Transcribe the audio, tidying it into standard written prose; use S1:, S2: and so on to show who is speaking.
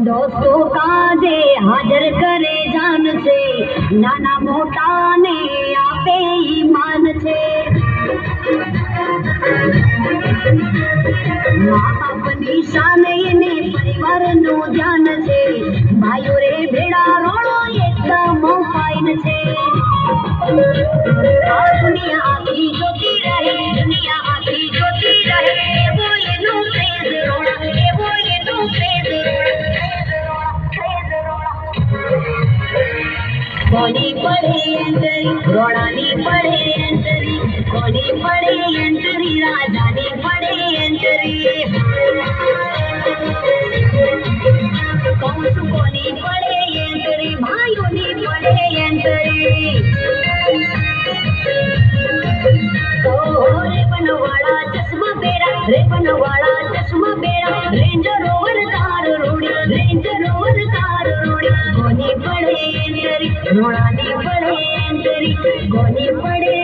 S1: दोस्तों काजे हाजर करे जान छे, नाना मोटा ने आपे ईमान छे। माँ बापनी शान ने परिवार नो ध्यान छे, भाईओ रे भेड़ा रोणो एकदम फाइन छे। आ दुनिया आखी जोती रहे, दुनिया आखी जोती रहे, एवो एनो क्रेज रोणा, एवो एनो क्रेज कोनी पड़े एंटरी, रोणानी पड़े एंटरी, कोनी पड़े एंटरी, राजानी पड़े एंटरी। कौन कोनी पड़े एंटरी, भाइयोनी पड़े एंटरी। रे बनवाड़ा चश्मा बेड़ा, रे बनवाड़ा चश्मा बेड़ा, रेंज रोवर कार रोड़ी, रेंज रोवर कार रोड़ी। कोनी पड़े एंटरी, रोणानी पड़े एंटरी, कोनी पड़े